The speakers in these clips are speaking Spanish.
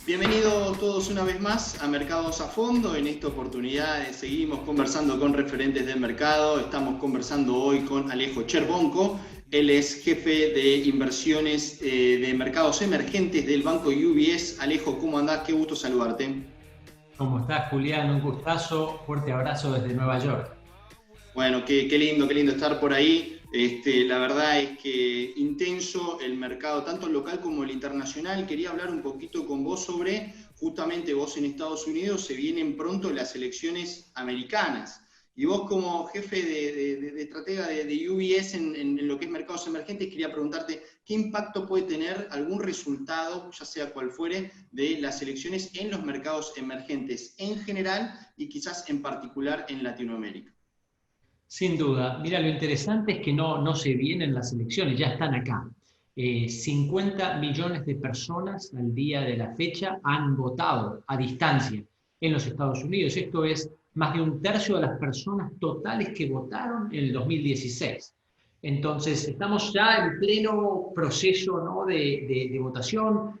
Bienvenidos todos una vez más a Mercados a Fondo. En esta oportunidad seguimos conversando con referentes del mercado. Estamos conversando hoy con Alejo Cherbonco. Él es jefe de inversiones de mercados emergentes del banco UBS. Alejo, ¿cómo andás? Qué gusto saludarte. ¿Cómo estás, Julián? Un gustazo. Fuerte abrazo desde Nueva York. Bueno, qué lindo estar por ahí. La verdad es que intenso el mercado, tanto el local como el internacional. Quería hablar un poquito con vos sobre, justamente vos en Estados Unidos, se vienen pronto las elecciones americanas. Y vos como jefe de estratega de UBS en lo que es mercados emergentes, quería preguntarte qué impacto puede tener algún resultado, ya sea cual fuere, de las elecciones en los mercados emergentes en general y quizás en particular en Latinoamérica. Sin duda. Mira, lo interesante es que no se vienen las elecciones, ya están acá. 50 millones de personas al día de la fecha han votado a distancia en los Estados Unidos. Esto es más de un tercio de las personas totales que votaron en el 2016. Entonces, estamos ya en pleno proceso, ¿no?, de votación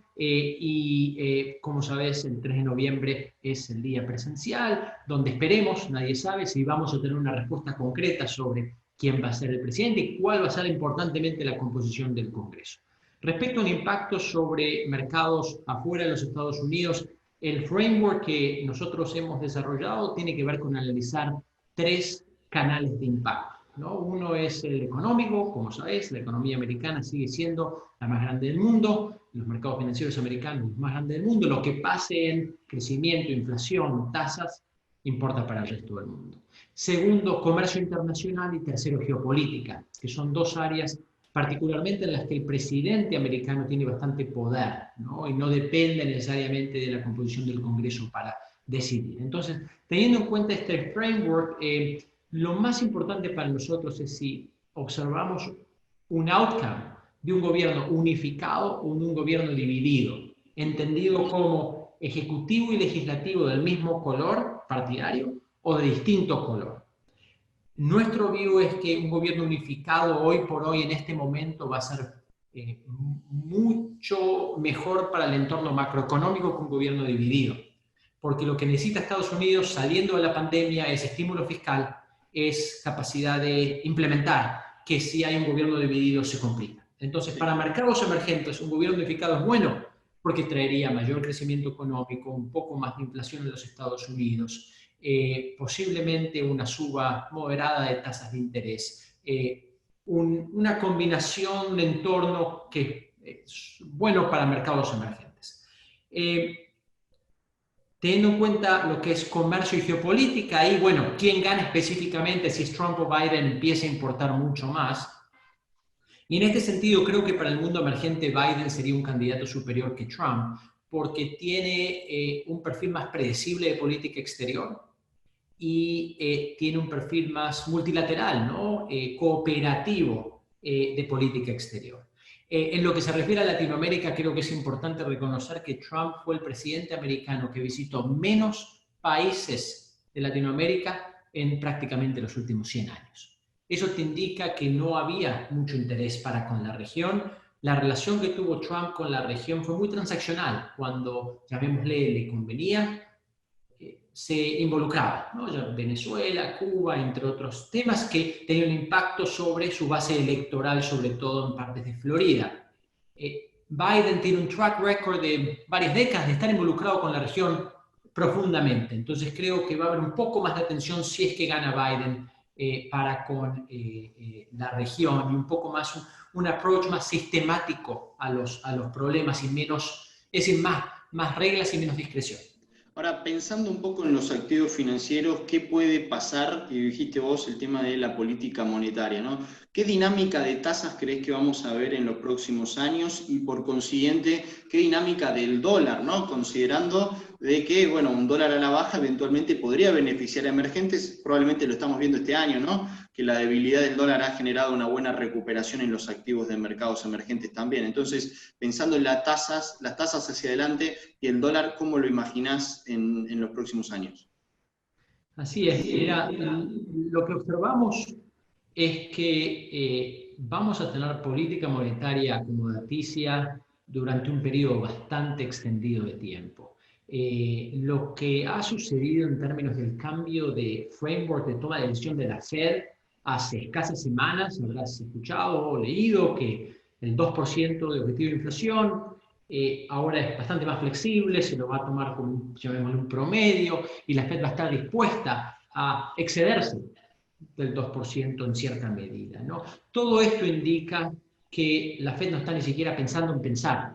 como sabes, el 3 de noviembre es el día presencial, donde esperemos, nadie sabe, si vamos a tener una respuesta concreta sobre quién va a ser el presidente y cuál va a ser importantemente la composición del Congreso. Respecto al impacto sobre mercados afuera de los Estados Unidos, el framework que nosotros hemos desarrollado tiene que ver con analizar tres canales de impacto, ¿no? Uno es el económico, como sabés, la economía americana sigue siendo la más grande del mundo, los mercados financieros americanos los más grandes del mundo, lo que pase en crecimiento, inflación, tasas, importa para el resto del mundo. Segundo, comercio internacional y tercero, geopolítica, que son dos áreas particularmente en las que el presidente americano tiene bastante poder, ¿no? Y no depende necesariamente de la composición del Congreso para decidir. Entonces, teniendo en cuenta este framework, lo más importante para nosotros es si observamos un outcome de un gobierno unificado o de un gobierno dividido, entendido como ejecutivo y legislativo del mismo color partidario o de distinto color. Nuestro view es que un gobierno unificado hoy por hoy en este momento va a ser mucho mejor para el entorno macroeconómico que un gobierno dividido, porque lo que necesita Estados Unidos saliendo de la pandemia es estímulo fiscal, es capacidad de implementar, que si hay un gobierno dividido se complica. Entonces, para mercados emergentes, un gobierno unificado es bueno porque traería mayor crecimiento económico, un poco más de inflación en los Estados Unidos, posiblemente una suba moderada de tasas de interés, una combinación de entorno que es bueno para mercados emergentes. Teniendo en cuenta lo que es comercio y geopolítica, ahí, bueno, quién gana específicamente, si es Trump o Biden, empieza a importar mucho más. Y en este sentido, creo que para el mundo emergente Biden sería un candidato superior que Trump, porque tiene un perfil más predecible de política exterior y tiene un perfil más multilateral, ¿no? Cooperativo de política exterior. En lo que se refiere a Latinoamérica, creo que es importante reconocer que Trump fue el presidente americano que visitó menos países de Latinoamérica en prácticamente los últimos 100 años. Eso te indica que no había mucho interés para con la región. La relación que tuvo Trump con la región fue muy transaccional. Cuando, llamémosle, le convenía, se involucraba, ¿no? Venezuela, Cuba, entre otros temas que tenían un impacto sobre su base electoral, sobre todo en partes de Florida. Biden tiene un track record de varias décadas de estar involucrado con la región profundamente, entonces creo que va a haber un poco más de atención si es que gana Biden para con la región y un poco más un approach más sistemático a los problemas y menos, es decir, más reglas y menos discreción. Ahora, pensando un poco en los activos financieros, ¿qué puede pasar? Y dijiste vos el tema de la política monetaria, ¿no? ¿Qué dinámica de tasas crees que vamos a ver en los próximos años? Y por consiguiente, ¿qué dinámica del dólar, ¿no? Considerando de que, bueno, un dólar a la baja eventualmente podría beneficiar a emergentes, probablemente lo estamos viendo este año, ¿no? Que la debilidad del dólar ha generado una buena recuperación en los activos de mercados emergentes también. Entonces, pensando en las tasas hacia adelante y el dólar, ¿cómo lo imaginás en los próximos años? Así es, mira, lo que observamos es que vamos a tener política monetaria acomodaticia durante un periodo bastante extendido de tiempo. Lo que ha sucedido en términos del cambio de framework de toma de decisión de la Fed hace escasas semanas, habrás escuchado o leído que el 2% de objetivo de inflación ahora es bastante más flexible, se lo va a tomar como llamémosle un promedio, y la Fed va a estar dispuesta a excederse del 2% en cierta medida, ¿no? Todo esto indica que la Fed no está ni siquiera pensando en pensar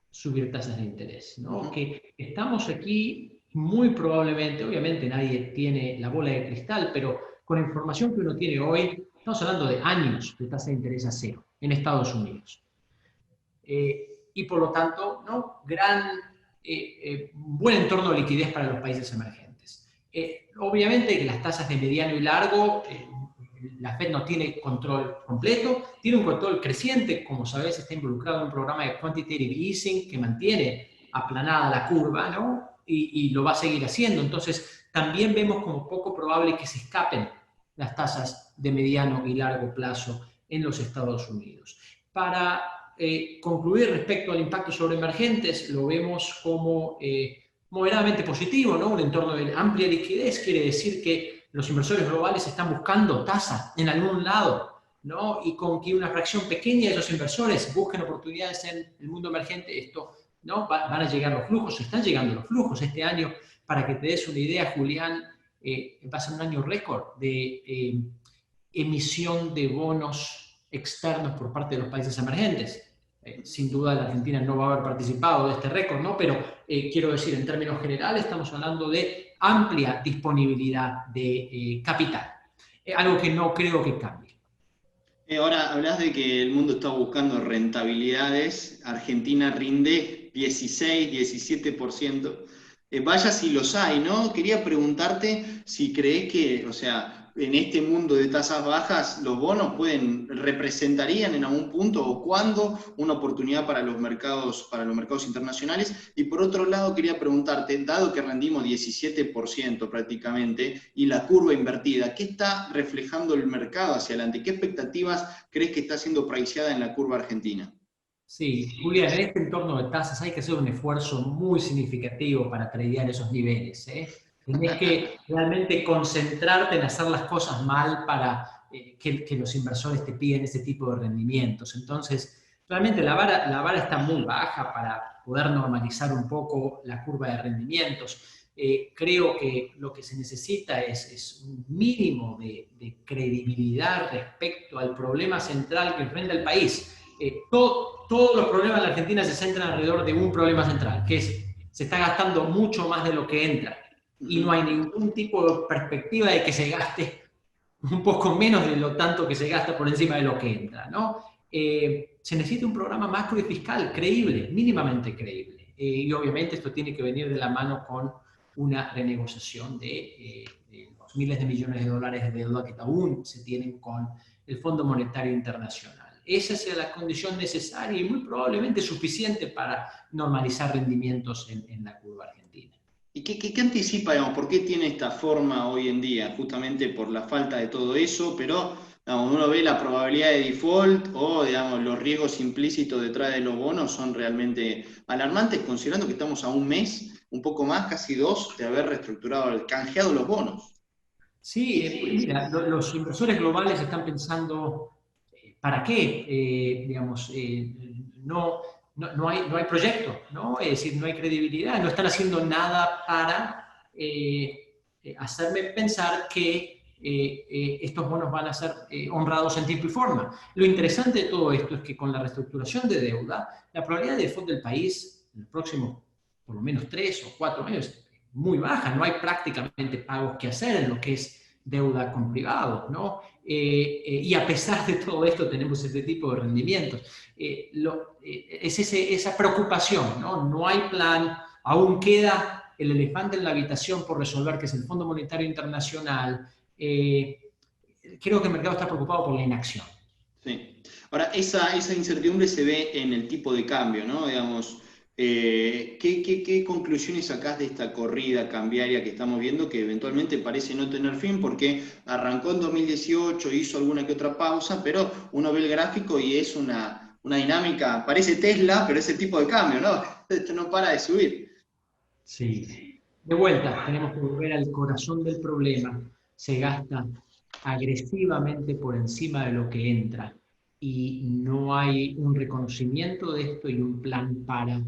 subir tasas de interés, ¿no? Que estamos aquí muy probablemente, obviamente nadie tiene la bola de cristal, pero con la información que uno tiene hoy, estamos hablando de años de tasa de interés a cero en Estados Unidos. Y por lo tanto, ¿no? Buen entorno de liquidez para los países emergentes. Obviamente que las tasas de mediano y largo, la Fed no tiene control completo, tiene un control creciente, como sabes, está involucrado en un programa de quantitative easing que mantiene aplanada la curva, ¿no? Y lo va a seguir haciendo. Entonces, también vemos como poco probable que se escapen las tasas de mediano y largo plazo en los Estados Unidos. Para concluir respecto al impacto sobre emergentes, lo vemos como moderadamente positivo, ¿no? Un entorno de amplia liquidez quiere decir que los inversores globales están buscando tasa en algún lado, ¿no? Y con que una fracción pequeña de esos inversores busquen oportunidades en el mundo emergente, esto, ¿no? Van a llegar los flujos, están llegando los flujos. Este año, para que te des una idea, Julián, va a ser un año récord de emisión de bonos externos por parte de los países emergentes. Sin duda la Argentina no va a haber participado de este récord, ¿no? Pero quiero decir, en términos generales, estamos hablando de amplia disponibilidad de capital, algo que no creo que cambie. Ahora hablas de que el mundo está buscando rentabilidades. Argentina rinde 16, 17%. Vaya si los hay, ¿no? Quería preguntarte si crees que, o sea, en este mundo de tasas bajas, los bonos representarían en algún punto o cuándo una oportunidad para los mercados internacionales. Y por otro lado, quería preguntarte, dado que rendimos 17% prácticamente y la curva invertida, ¿qué está reflejando el mercado hacia adelante? ¿Qué expectativas crees que está siendo priceada en la curva argentina? Sí, Julián, en este entorno de tasas hay que hacer un esfuerzo muy significativo para tradear esos niveles, ¿eh? Tenés que realmente concentrarte en hacer las cosas mal para que los inversores te piden ese tipo de rendimientos. Entonces, realmente la vara está muy baja para poder normalizar un poco la curva de rendimientos. Creo que lo que se necesita es un mínimo de credibilidad respecto al problema central que enfrenta el país. Todos los problemas de la Argentina se centran alrededor de un problema central, que es se está gastando mucho más de lo que entra y no hay ningún tipo de perspectiva de que se gaste un poco menos de lo tanto que se gasta por encima de lo que entra, ¿no? Se necesita un programa macro y fiscal creíble, mínimamente creíble, y obviamente esto tiene que venir de la mano con una renegociación de los miles de millones de dólares de deuda que aún se tienen con el Fondo Monetario Internacional. Esa es la condición necesaria y muy probablemente suficiente para normalizar rendimientos en la curva argentina. ¿Y qué anticipa, digamos, por qué tiene esta forma hoy en día? Justamente por la falta de todo eso, pero digamos, uno ve la probabilidad de default o digamos, los riesgos implícitos detrás de los bonos son realmente alarmantes, considerando que estamos a un mes, un poco más, casi dos, de haber reestructurado, canjeado los bonos. Sí, mira, los inversores globales están pensando, ¿para qué? Digamos, no hay proyecto, ¿no? Es decir, no hay credibilidad, no están haciendo nada para hacerme pensar que estos bonos van a ser honrados en tiempo y forma. Lo interesante de todo esto es que con la reestructuración de deuda, la probabilidad de default del país en los próximos por lo menos 3 o 4 años es muy baja, no hay prácticamente pagos que hacer en lo que es deuda con privados, ¿no? Y a pesar de todo esto tenemos este tipo de rendimientos. Es esa preocupación, ¿no? No hay plan, aún queda el elefante en la habitación por resolver, que es el Fondo Monetario Internacional. Creo que el mercado está preocupado por la inacción. Sí. Ahora, esa incertidumbre se ve en el tipo de cambio, ¿no? Digamos, ¿qué conclusiones sacás de esta corrida cambiaria que estamos viendo que eventualmente parece no tener fin porque arrancó en 2018, hizo alguna que otra pausa, pero uno ve el gráfico y es una una dinámica, parece Tesla, pero ese tipo de cambio, ¿no? Esto no para de subir. Sí. De vuelta, tenemos que volver al corazón del problema. Se gasta agresivamente por encima de lo que entra y no hay un reconocimiento de esto y un plan para,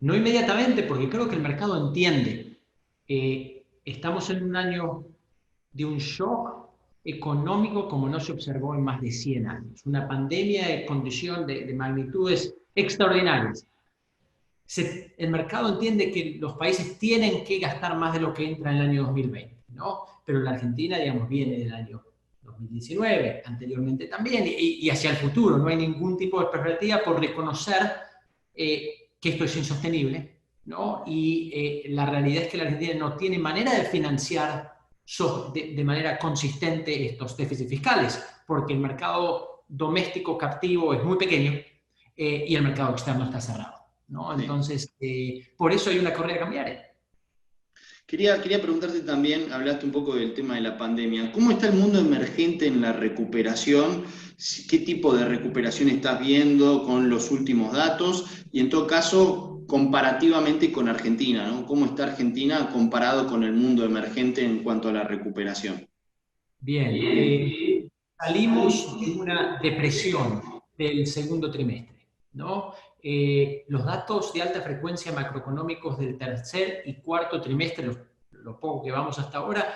no inmediatamente, porque creo que el mercado entiende. Estamos en un año de un shock económico como no se observó en más de 100 años. Una pandemia de condición de magnitudes extraordinarias. El mercado entiende que los países tienen que gastar más de lo que entra en el año 2020, ¿no? Pero la Argentina, digamos, viene del año 2019, anteriormente también, y hacia el futuro. No hay ningún tipo de perspectiva por reconocer que esto es insostenible, ¿no? Y la realidad es que la Argentina no tiene manera de financiar de manera consistente estos déficits fiscales, porque el mercado doméstico captivo es muy pequeño y el mercado externo está cerrado, ¿no? Entonces, por eso hay una correa cambiaria. Quería preguntarte también, hablaste un poco del tema de la pandemia. ¿Cómo está el mundo emergente en la recuperación? ¿Qué tipo de recuperación estás viendo con los últimos datos? Y en todo caso, comparativamente con Argentina, ¿no? ¿Cómo está Argentina comparado con el mundo emergente en cuanto a la recuperación? Bien, salimos de una depresión del segundo trimestre, ¿no? Los datos de alta frecuencia macroeconómicos del tercer y cuarto trimestre, lo poco que vamos hasta ahora,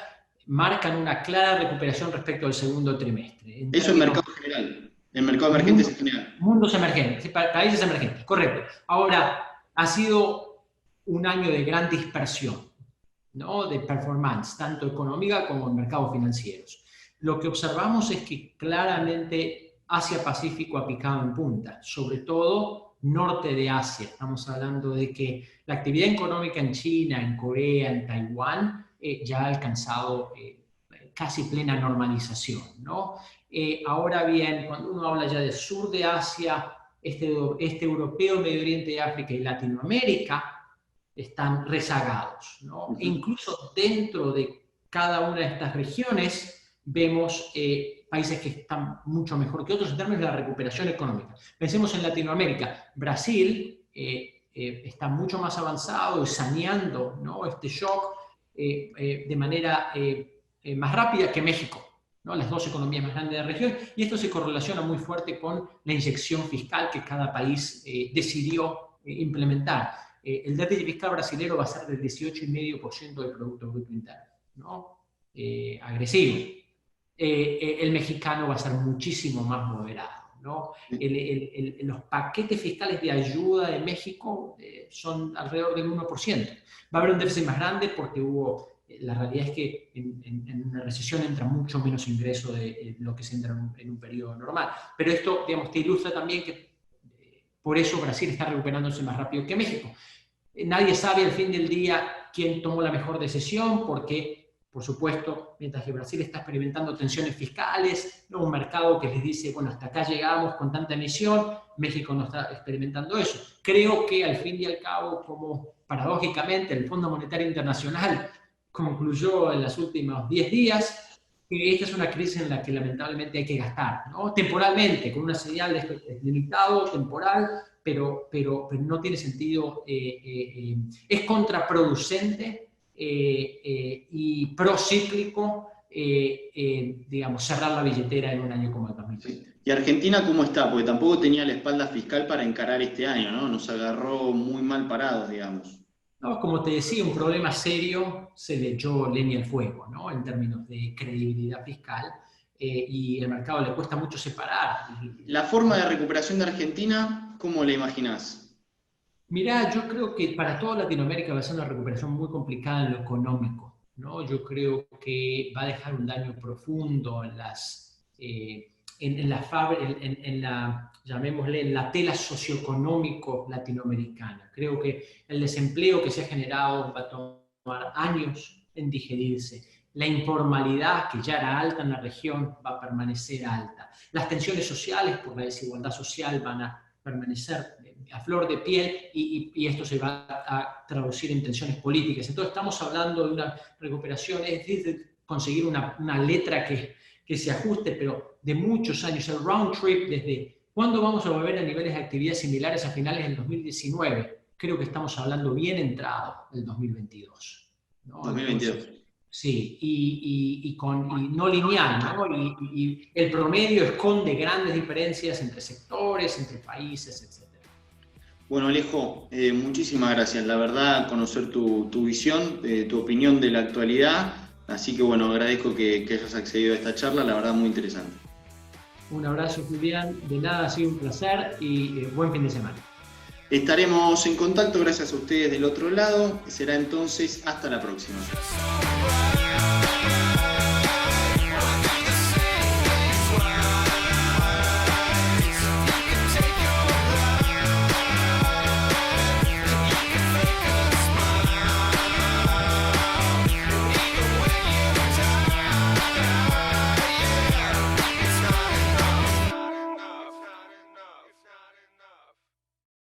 marcan una clara recuperación respecto al segundo trimestre. Eso en mercado general, en mercado emergente en general. Mundos emergentes, países emergentes, correcto. Ahora, ha sido un año de gran dispersión, ¿no? De performance, tanto económica como en mercados financieros. Lo que observamos es que claramente Asia-Pacífico ha picado en punta, sobre todo norte de Asia. Estamos hablando de que la actividad económica en China, en Corea, en Taiwán, ya ha alcanzado casi plena normalización, ¿no? Ahora bien, cuando uno habla ya del sur de Asia, este europeo, Medio Oriente, África y Latinoamérica, están rezagados, ¿no? E incluso dentro de cada una de estas regiones vemos países que están mucho mejor que otros en términos de la recuperación económica. Pensemos en Latinoamérica. Brasil está mucho más avanzado y saneando, ¿no?, este shock de manera más rápida que México, ¿no? Las dos economías más grandes de la región, y esto se correlaciona muy fuerte con la inyección fiscal que cada país decidió implementar. El déficit fiscal brasilero va a ser del 18,5% del Producto Bruto Interno, ¿no? Agresivo. El mexicano va a ser muchísimo más moderado, ¿no? Los paquetes fiscales de ayuda de México son alrededor del 1%. Va a haber un déficit más grande porque la realidad es que en una recesión entra mucho menos ingreso de lo que se entra en un periodo normal. Pero esto, digamos, te ilustra también que por eso Brasil está recuperándose más rápido que México. Nadie sabe al fin del día quién tomó la mejor decisión, porque, por supuesto, mientras que Brasil está experimentando tensiones fiscales, ¿no?, un mercado que les dice, bueno, hasta acá llegamos con tanta emisión, México no está experimentando eso. Creo que al fin y al cabo, como paradójicamente el Fondo Monetario Internacional concluyó en los últimos 10 días, que esta es una crisis en la que lamentablemente hay que gastar, ¿no? Temporalmente, con una señal de limitado, temporal, pero no tiene sentido, es contraproducente y procíclico, digamos, cerrar la billetera en un año como el 2020. ¿Y Argentina cómo está? Porque tampoco tenía la espalda fiscal para encarar este año, ¿no? Nos agarró muy mal parados, digamos. No, como te decía, un problema serio se le echó leña al fuego, ¿no?, en términos de credibilidad fiscal, y el mercado le cuesta mucho separar. La forma de recuperación de Argentina, ¿cómo la imaginás? Mirá, yo creo que para toda Latinoamérica va a ser una recuperación muy complicada en lo económico, ¿no? Yo creo que va a dejar un daño profundo en llamémosle, en la tela socioeconómico latinoamericana. Creo que el desempleo que se ha generado va a tomar años en digerirse. La informalidad, que ya era alta en la región, va a permanecer alta. Las tensiones sociales por la desigualdad social van a permanecer a flor de piel, y esto se va a traducir en tensiones políticas. Entonces estamos hablando de una recuperación, es difícil conseguir una letra que se ajuste, pero de muchos años. El round trip desde ¿Cuándo vamos a volver a niveles de actividad similares a finales del 2019? Creo que estamos hablando bien entrado del 2022, ¿no? 2022. Entonces, sí, y no lineal, ¿no? Y el promedio esconde grandes diferencias entre sectores, entre países, etc. Bueno, Alejo, muchísimas gracias. La verdad, conocer tu visión, tu opinión de la actualidad. Así que bueno, agradezco que hayas accedido a esta charla, la verdad muy interesante. Un abrazo, Julián. De nada, ha sido un placer y buen fin de semana. Estaremos en contacto, gracias a ustedes del otro lado. Será entonces hasta la próxima.